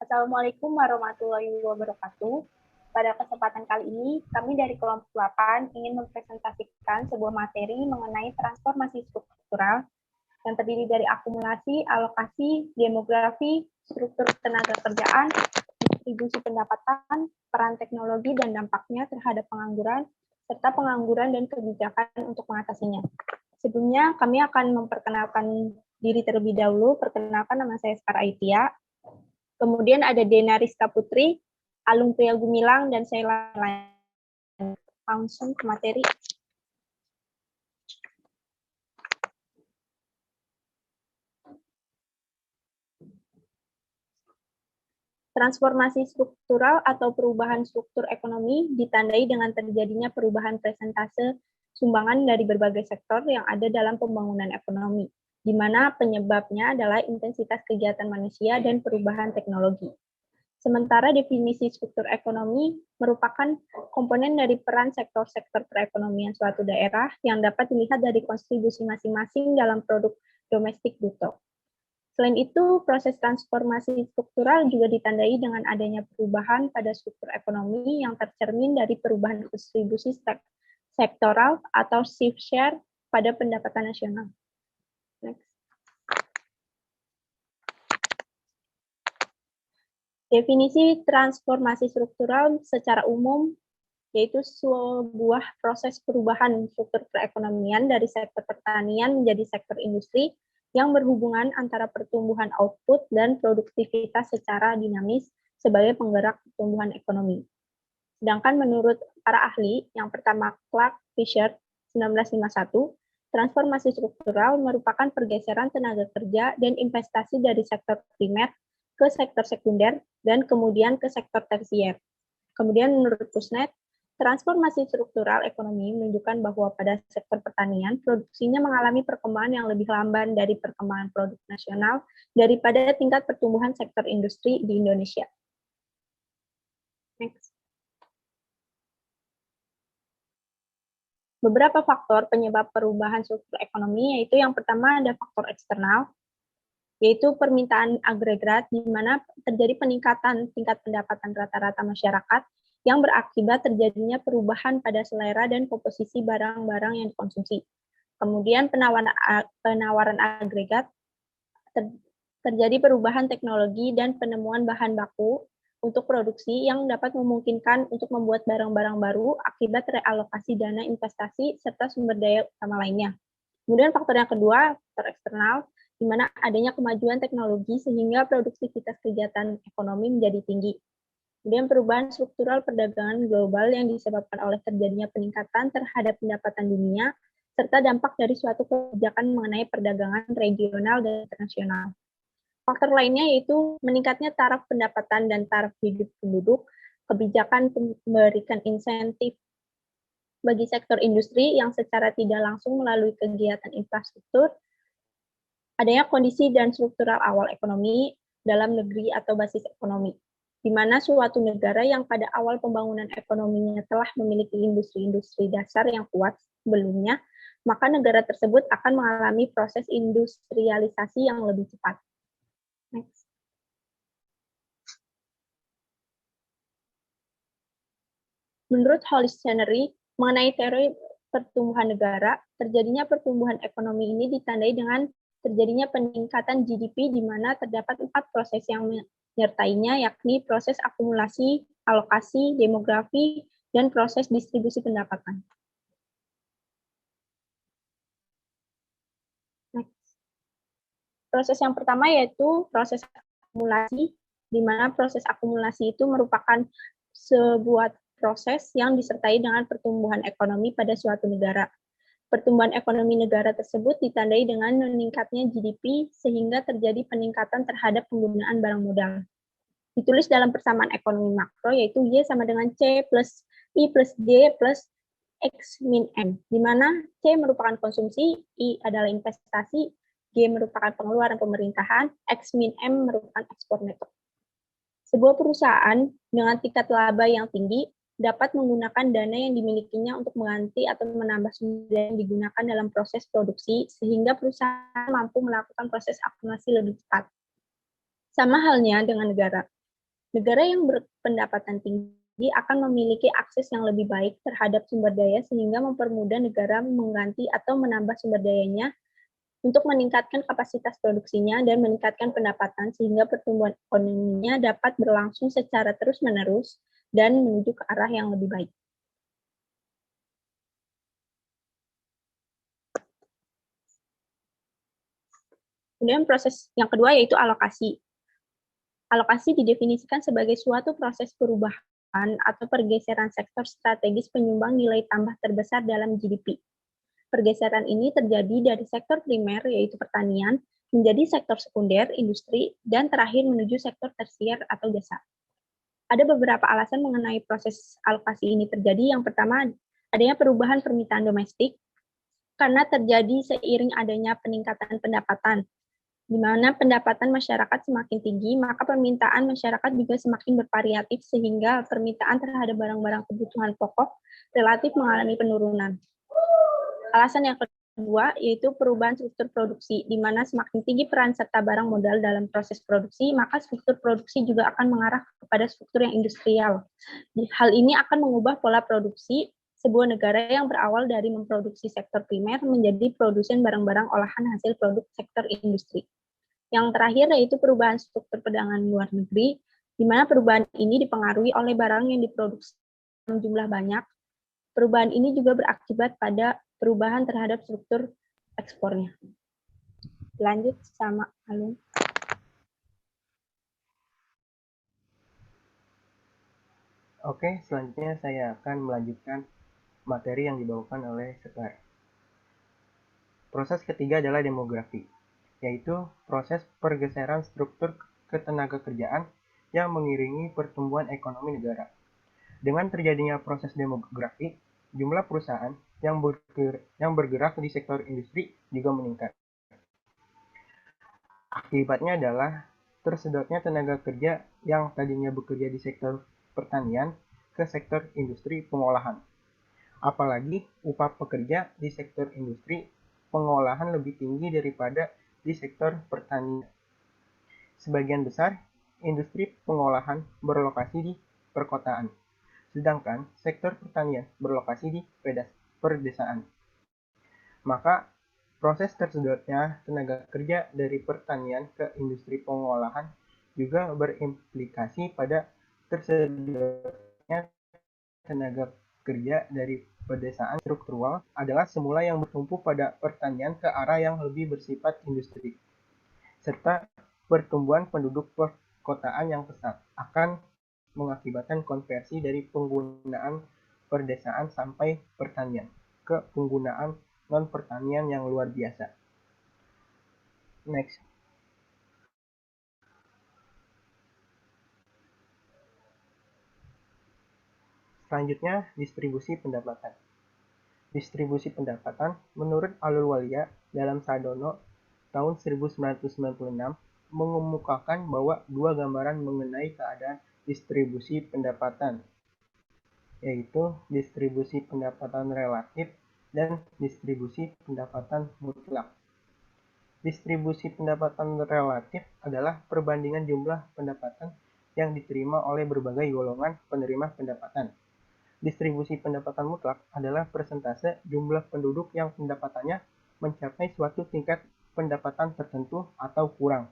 Assalamualaikum warahmatullahi wabarakatuh. Pada kesempatan kali ini, kami dari kelompok 8 ingin mempresentasikan sebuah materi mengenai transformasi struktural yang terdiri dari akumulasi, alokasi, demografi, struktur tenaga kerjaan, distribusi pendapatan, peran teknologi dan dampaknya terhadap pengangguran, serta pengangguran dan kebijakan untuk mengatasinya. Sebelumnya, kami akan memperkenalkan diri terlebih dahulu. Perkenalkan, nama saya Sekar Aitia. Kemudian ada Dena Rizka Putri, Alung Priya Gumilang, dan saya langsung ke materi. Transformasi struktural atau perubahan struktur ekonomi ditandai dengan terjadinya perubahan persentase sumbangan dari berbagai sektor yang ada dalam pembangunan ekonomi, di mana penyebabnya adalah intensitas kegiatan manusia dan perubahan teknologi. Sementara definisi struktur ekonomi merupakan komponen dari peran sektor-sektor perekonomian suatu daerah yang dapat dilihat dari kontribusi masing-masing dalam produk domestik bruto. Selain itu, proses transformasi struktural juga ditandai dengan adanya perubahan pada struktur ekonomi yang tercermin dari perubahan distribusi sektoral atau shift share pada pendapatan nasional. Next. Definisi transformasi struktural secara umum yaitu sebuah proses perubahan struktur perekonomian dari sektor pertanian menjadi sektor industri yang berhubungan antara pertumbuhan output dan produktivitas secara dinamis sebagai penggerak pertumbuhan ekonomi. Sedangkan menurut para ahli, yang pertama Clark Fisher 1951, transformasi struktural merupakan pergeseran tenaga kerja dan investasi dari sektor primer ke sektor sekunder dan kemudian ke sektor tersier. Kemudian menurut Kuznets, transformasi struktural ekonomi menunjukkan bahwa pada sektor pertanian, produksinya mengalami perkembangan yang lebih lamban dari perkembangan produk nasional daripada tingkat pertumbuhan sektor industri di Indonesia. Next. Beberapa faktor penyebab perubahan struktur ekonomi, yaitu yang pertama ada faktor eksternal, yaitu permintaan agregat, di mana terjadi peningkatan tingkat pendapatan rata-rata masyarakat yang berakibat terjadinya perubahan pada selera dan komposisi barang-barang yang dikonsumsi. Kemudian penawaran agregat, terjadi perubahan teknologi dan penemuan bahan baku untuk produksi yang dapat memungkinkan untuk membuat barang-barang baru akibat realokasi dana investasi serta sumber daya utama lainnya. Kemudian faktor yang kedua, faktor eksternal, di mana adanya kemajuan teknologi sehingga produktivitas kegiatan ekonomi menjadi tinggi. Kemudian perubahan struktural perdagangan global yang disebabkan oleh terjadinya peningkatan terhadap pendapatan dunia, serta dampak dari suatu kebijakan mengenai perdagangan regional dan internasional. Faktor lainnya yaitu meningkatnya taraf pendapatan dan taraf hidup penduduk, kebijakan memberikan insentif bagi sektor industri yang secara tidak langsung melalui kegiatan infrastruktur, adanya kondisi dan struktural awal ekonomi dalam negeri atau basis ekonomi, di mana suatu negara yang pada awal pembangunan ekonominya telah memiliki industri-industri dasar yang kuat sebelumnya, maka negara tersebut akan mengalami proses industrialisasi yang lebih cepat. Next. Menurut Hollis Chenery, mengenai teori pertumbuhan negara, terjadinya pertumbuhan ekonomi ini ditandai dengan terjadinya peningkatan GDP di mana terdapat 4 proses yang menyertainya, yakni proses akumulasi, alokasi, demografi, dan proses distribusi pendapatan. Next. Proses yang pertama yaitu proses akumulasi, di mana proses akumulasi itu merupakan sebuah proses yang disertai dengan pertumbuhan ekonomi pada suatu negara. Pertumbuhan ekonomi negara tersebut ditandai dengan meningkatnya GDP sehingga terjadi peningkatan terhadap penggunaan barang modal. Ditulis dalam persamaan ekonomi makro yaitu Y sama dengan C plus I plus D plus X min M, di mana C merupakan konsumsi, I adalah investasi, G merupakan pengeluaran pemerintahan, X min M merupakan ekspor neto. Sebuah perusahaan dengan tingkat laba yang tinggi dapat menggunakan dana yang dimilikinya untuk mengganti atau menambah sumber yang digunakan dalam proses produksi, sehingga perusahaan mampu melakukan proses akumulasi lebih cepat. Sama halnya dengan negara. Negara yang berpendapatan tinggi akan memiliki akses yang lebih baik terhadap sumber daya sehingga mempermudah negara mengganti atau menambah sumber dayanya untuk meningkatkan kapasitas produksinya dan meningkatkan pendapatan sehingga pertumbuhan ekonominya dapat berlangsung secara terus-menerus dan menuju ke arah yang lebih baik. Kemudian proses yang kedua yaitu alokasi. Alokasi didefinisikan sebagai suatu proses perubahan atau pergeseran sektor strategis penyumbang nilai tambah terbesar dalam GDP. Pergeseran ini terjadi dari sektor primer, yaitu pertanian, menjadi sektor sekunder, industri, dan terakhir menuju sektor tersier atau jasa. Ada beberapa alasan mengenai proses alokasi ini terjadi. Yang pertama, adanya perubahan permintaan domestik, karena terjadi seiring adanya peningkatan pendapatan. Di mana pendapatan masyarakat semakin tinggi, maka permintaan masyarakat juga semakin bervariatif sehingga permintaan terhadap barang-barang kebutuhan pokok relatif mengalami penurunan. Alasan yang kedua yaitu perubahan struktur produksi, di mana semakin tinggi peran serta barang modal dalam proses produksi, maka struktur produksi juga akan mengarah kepada struktur yang industrial. Hal ini akan mengubah pola produksi sebuah negara yang berawal dari memproduksi sektor primer menjadi produsen barang-barang olahan hasil produk sektor industri. Yang terakhir yaitu perubahan struktur perdagangan luar negeri, di mana perubahan ini dipengaruhi oleh barang yang diproduksi dalam jumlah banyak. Perubahan ini juga berakibat pada perubahan terhadap struktur ekspornya. Lanjut sama Alun. Oke, selanjutnya saya akan melanjutkan materi yang dibawakan oleh Sekar. Proses ketiga adalah demografi, yaitu proses pergeseran struktur ketenagakerjaan yang mengiringi pertumbuhan ekonomi negara. Dengan terjadinya proses demografi, jumlah perusahaan yang bergerak di sektor industri juga meningkat. Akibatnya adalah tersedotnya tenaga kerja yang tadinya bekerja di sektor pertanian ke sektor industri pengolahan. Apalagi upah pekerja di sektor industri pengolahan lebih tinggi daripada di sektor pertanian. Sebagian besar industri pengolahan berlokasi di perkotaan, sedangkan sektor pertanian berlokasi di pedesaan. Maka proses tersedotnya tenaga kerja dari pertanian ke industri pengolahan juga berimplikasi pada tersedotnya tenaga kerja dari pedesaan. Struktural adalah semula yang bertumpu pada pertanian ke arah yang lebih bersifat industri, serta pertumbuhan penduduk perkotaan yang pesat akan mengakibatkan konversi dari penggunaan perdesaan sampai pertanian ke penggunaan non-pertanian yang luar biasa. Next. Selanjutnya, distribusi pendapatan. Distribusi pendapatan menurut Ahluwalia dalam Sadono tahun 1996 mengemukakan bahwa dua gambaran mengenai keadaan distribusi pendapatan, yaitu distribusi pendapatan relatif dan distribusi pendapatan mutlak. Distribusi pendapatan relatif adalah perbandingan jumlah pendapatan yang diterima oleh berbagai golongan penerima pendapatan. Distribusi pendapatan mutlak adalah persentase jumlah penduduk yang pendapatannya mencapai suatu tingkat pendapatan tertentu atau kurang.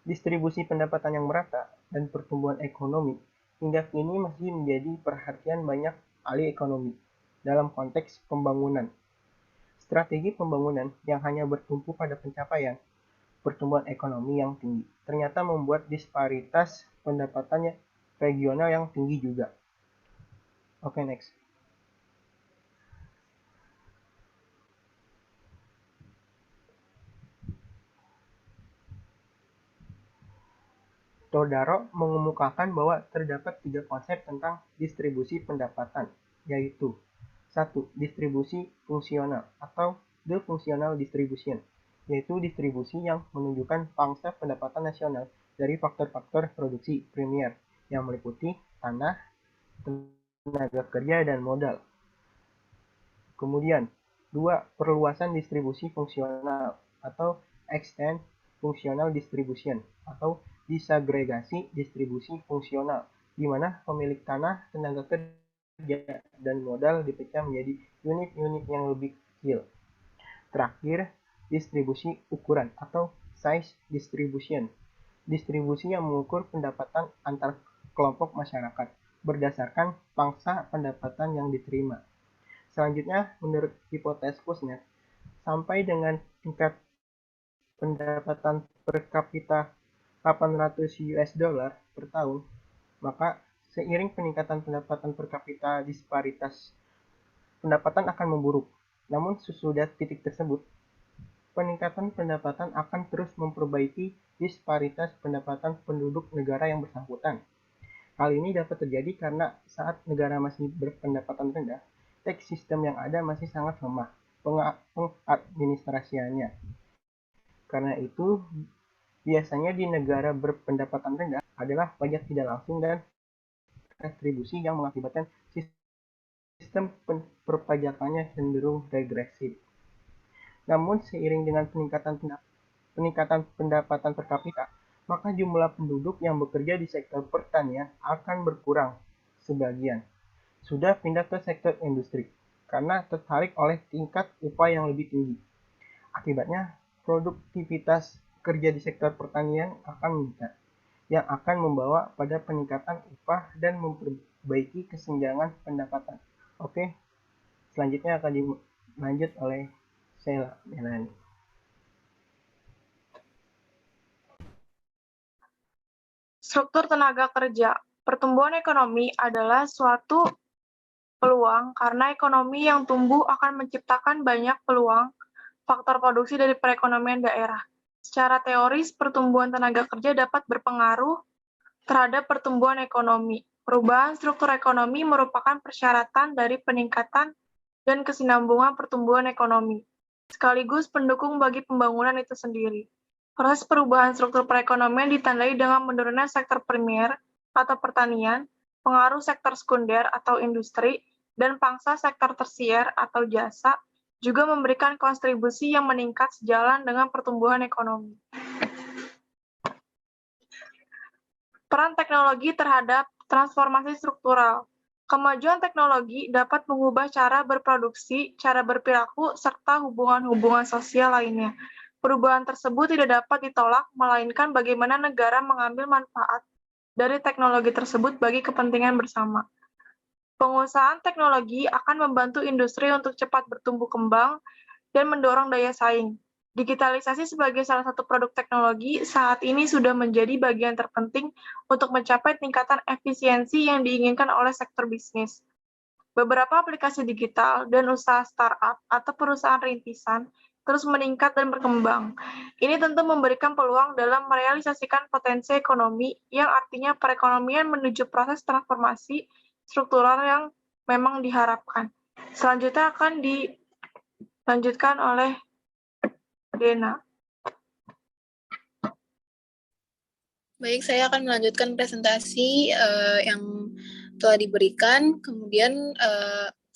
Distribusi pendapatan yang merata dan pertumbuhan ekonomi hingga kini masih menjadi perhatian banyak ahli ekonomi dalam konteks pembangunan. Strategi pembangunan yang hanya bertumpu pada pencapaian pertumbuhan ekonomi yang tinggi ternyata membuat disparitas pendapatannya regional yang tinggi juga. Oke, next. Todaro mengemukakan bahwa terdapat tiga konsep tentang distribusi pendapatan, yaitu 1. Distribusi fungsional atau the functional distribution, yaitu distribusi yang menunjukkan pangsa pendapatan nasional dari faktor-faktor produksi primer yang meliputi tanah, tenaga kerja, dan modal. Kemudian, 2. Perluasan distribusi fungsional atau extend functional distribution atau disagregasi distribusi fungsional, di mana pemilik tanah, tenaga kerja, dan modal dipecah menjadi unit-unit yang lebih kecil. Terakhir, distribusi ukuran atau size distribution. Distribusi yang mengukur pendapatan antar kelompok masyarakat berdasarkan pangsa pendapatan yang diterima. Selanjutnya, menurut hipotesis Kuznets, sampai dengan tingkat pendapatan per kapita 800 US dollar per tahun, maka seiring peningkatan pendapatan per kapita disparitas pendapatan akan memburuk. Namun sesudah titik tersebut, peningkatan pendapatan akan terus memperbaiki disparitas pendapatan penduduk negara yang bersangkutan. Hal ini dapat terjadi karena saat negara masih berpendapatan rendah, tax system yang ada masih sangat lemah pengadministrasiannya. Karena itu, biasanya di negara berpendapatan rendah adalah pajak tidak langsung dan retribusi yang mengakibatkan sistem perpajakannya cenderung regresif. Namun seiring dengan peningkatan pendapatan per kapita, maka jumlah penduduk yang bekerja di sektor pertanian akan berkurang sebagian. Sudah pindah ke sektor industri karena tertarik oleh tingkat upah yang lebih tinggi. Akibatnya, produktivitas kerja di sektor pertanian akan meningkat, yang akan membawa pada peningkatan upah dan memperbaiki kesenjangan pendapatan. Oke, selanjutnya akan dilanjut oleh Sheila Melanie. Struktur tenaga kerja. Pertumbuhan ekonomi adalah suatu peluang karena ekonomi yang tumbuh akan menciptakan banyak peluang faktor produksi dari perekonomian daerah. Secara teoris, pertumbuhan tenaga kerja dapat berpengaruh terhadap pertumbuhan ekonomi. Perubahan struktur ekonomi merupakan persyaratan dari peningkatan dan kesinambungan pertumbuhan ekonomi, sekaligus pendukung bagi pembangunan itu sendiri. Proses perubahan struktur perekonomian ditandai dengan menurunnya sektor primer atau pertanian, pengaruh sektor sekunder atau industri, dan pangsa sektor tersier atau jasa, juga memberikan kontribusi yang meningkat sejalan dengan pertumbuhan ekonomi. Peran teknologi terhadap transformasi struktural. Kemajuan teknologi dapat mengubah cara berproduksi, cara berperilaku, serta hubungan-hubungan sosial lainnya. Perubahan tersebut tidak dapat ditolak, melainkan bagaimana negara mengambil manfaat dari teknologi tersebut bagi kepentingan bersama. Pengusahaan teknologi akan membantu industri untuk cepat bertumbuh kembang dan mendorong daya saing. Digitalisasi sebagai salah satu produk teknologi saat ini sudah menjadi bagian terpenting untuk mencapai tingkatan efisiensi yang diinginkan oleh sektor bisnis. Beberapa aplikasi digital dan usaha startup atau perusahaan rintisan terus meningkat dan berkembang. Ini tentu memberikan peluang dalam merealisasikan potensi ekonomi yang artinya perekonomian menuju proses transformasi struktural yang memang diharapkan. Selanjutnya akan dilanjutkan oleh Dena. Baik, saya akan melanjutkan presentasi yang telah diberikan. Kemudian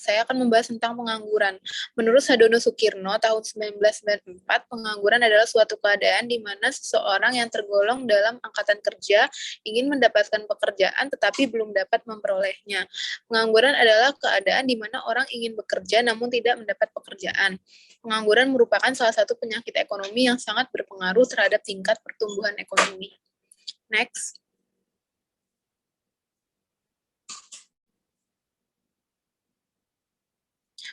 saya akan membahas tentang pengangguran. Menurut Sadono Sukirno tahun 1994, pengangguran adalah suatu keadaan di mana seseorang yang tergolong dalam angkatan kerja ingin mendapatkan pekerjaan tetapi belum dapat memperolehnya. Pengangguran adalah keadaan di mana orang ingin bekerja namun tidak mendapat pekerjaan. Pengangguran merupakan salah satu penyakit ekonomi yang sangat berpengaruh terhadap tingkat pertumbuhan ekonomi. Next.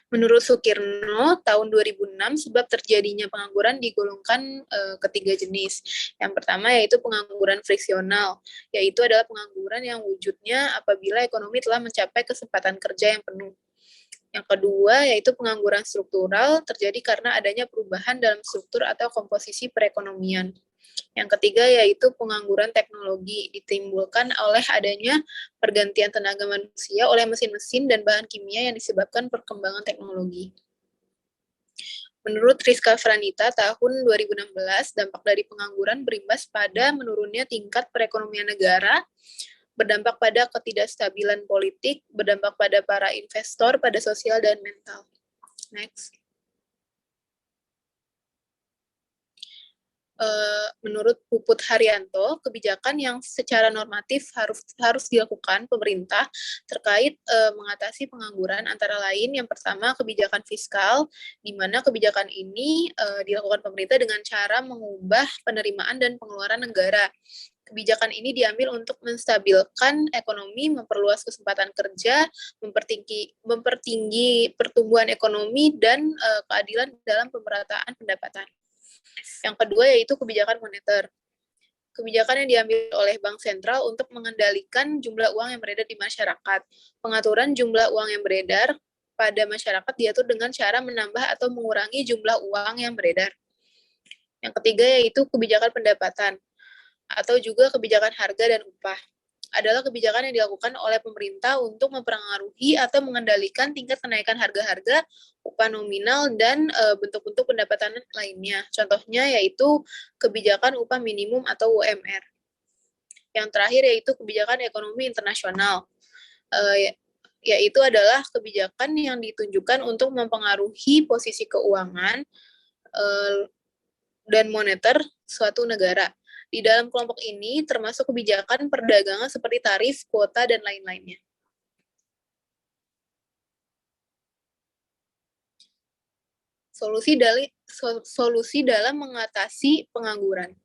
Menurut Sukirno, tahun 2006, sebab terjadinya pengangguran digolongkan ketiga jenis. Yang pertama yaitu pengangguran friksional, yaitu adalah pengangguran yang wujudnya apabila ekonomi telah mencapai kesempatan kerja yang penuh. Yang kedua yaitu pengangguran struktural, terjadi karena adanya perubahan dalam struktur atau komposisi perekonomian. Yang ketiga yaitu pengangguran teknologi, ditimbulkan oleh adanya pergantian tenaga manusia oleh mesin-mesin dan bahan kimia yang disebabkan perkembangan teknologi. Menurut Rizka Franita tahun 2016, dampak dari pengangguran berimbas pada menurunnya tingkat perekonomian negara, berdampak pada ketidakstabilan politik, berdampak pada para investor, pada sosial dan mental. Next. menurut Puput Haryanto, kebijakan yang secara normatif harus dilakukan pemerintah terkait mengatasi pengangguran antara lain yang pertama kebijakan fiskal, di mana kebijakan ini dilakukan pemerintah dengan cara mengubah penerimaan dan pengeluaran negara. Kebijakan ini diambil untuk menstabilkan ekonomi, memperluas kesempatan kerja, mempertinggi pertumbuhan ekonomi, dan keadilan dalam pemerataan pendapatan. Yang kedua yaitu kebijakan moneter. Kebijakan yang diambil oleh Bank Sentral untuk mengendalikan jumlah uang yang beredar di masyarakat. Pengaturan jumlah uang yang beredar pada masyarakat diatur dengan cara menambah atau mengurangi jumlah uang yang beredar. Yang ketiga yaitu kebijakan pendapatan atau juga kebijakan harga dan upah. Adalah kebijakan yang dilakukan oleh pemerintah untuk mempengaruhi atau mengendalikan tingkat kenaikan harga-harga, upah nominal, dan bentuk-bentuk pendapatan lainnya. Contohnya yaitu kebijakan upah minimum atau UMR. Yang terakhir yaitu kebijakan ekonomi internasional, yaitu adalah kebijakan yang ditunjukkan untuk mempengaruhi posisi keuangan dan moneter suatu negara. Di dalam kelompok ini termasuk kebijakan perdagangan seperti tarif, kuota, dan lain-lainnya. Solusi dalam mengatasi pengangguran.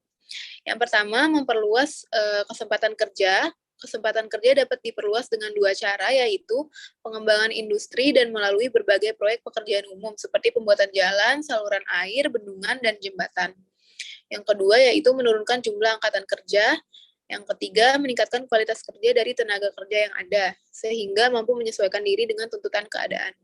Yang pertama, memperluas kesempatan kerja. Kesempatan kerja dapat diperluas dengan dua cara, yaitu pengembangan industri dan melalui berbagai proyek pekerjaan umum, seperti pembuatan jalan, saluran air, bendungan, dan jembatan. Yang kedua yaitu menurunkan jumlah angkatan kerja. Yang ketiga, meningkatkan kualitas kerja dari tenaga kerja yang ada, sehingga mampu menyesuaikan diri dengan tuntutan keadaan.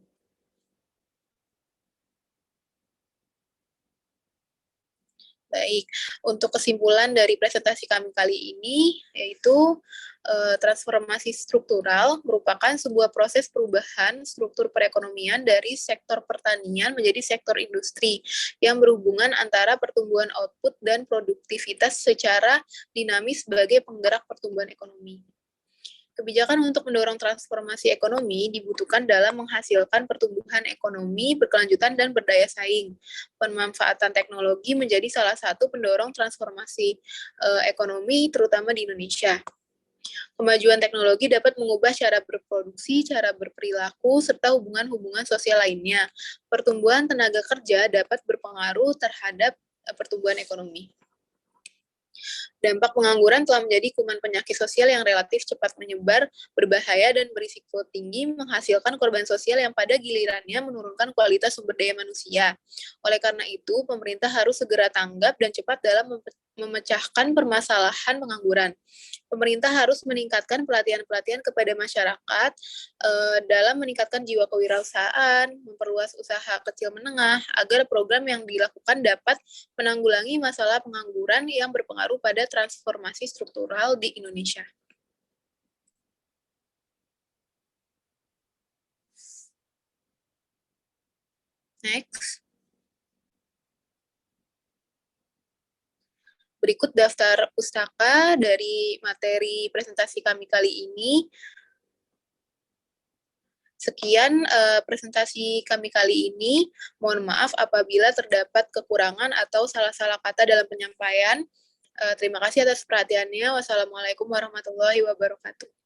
Baik, untuk kesimpulan dari presentasi kami kali ini, yaitu transformasi struktural merupakan sebuah proses perubahan struktur perekonomian dari sektor pertanian menjadi sektor industri yang berhubungan antara pertumbuhan output dan produktivitas secara dinamis sebagai penggerak pertumbuhan ekonomi. Kebijakan untuk mendorong transformasi ekonomi dibutuhkan dalam menghasilkan pertumbuhan ekonomi berkelanjutan dan berdaya saing. Pemanfaatan teknologi menjadi salah satu pendorong transformasi ekonomi, terutama di Indonesia. Kemajuan teknologi dapat mengubah cara berproduksi, cara berperilaku, serta hubungan-hubungan sosial lainnya. Pertumbuhan tenaga kerja dapat berpengaruh terhadap pertumbuhan ekonomi. Dampak pengangguran telah menjadi kuman penyakit sosial yang relatif cepat menyebar, berbahaya, dan berisiko tinggi menghasilkan korban sosial yang pada gilirannya menurunkan kualitas sumber daya manusia. Oleh karena itu, pemerintah harus segera tanggap dan cepat dalam memecahkan permasalahan pengangguran. Pemerintah harus meningkatkan pelatihan-pelatihan kepada masyarakat dalam meningkatkan jiwa kewirausahaan, memperluas usaha kecil menengah, agar program yang dilakukan dapat menanggulangi masalah pengangguran yang berpengaruh pada transformasi struktural di Indonesia. Next. Berikut daftar pustaka dari materi presentasi kami kali ini. Sekian presentasi kami kali ini. Mohon maaf apabila terdapat kekurangan atau salah-salah kata dalam penyampaian. Terima kasih atas perhatiannya. Wassalamualaikum warahmatullahi wabarakatuh.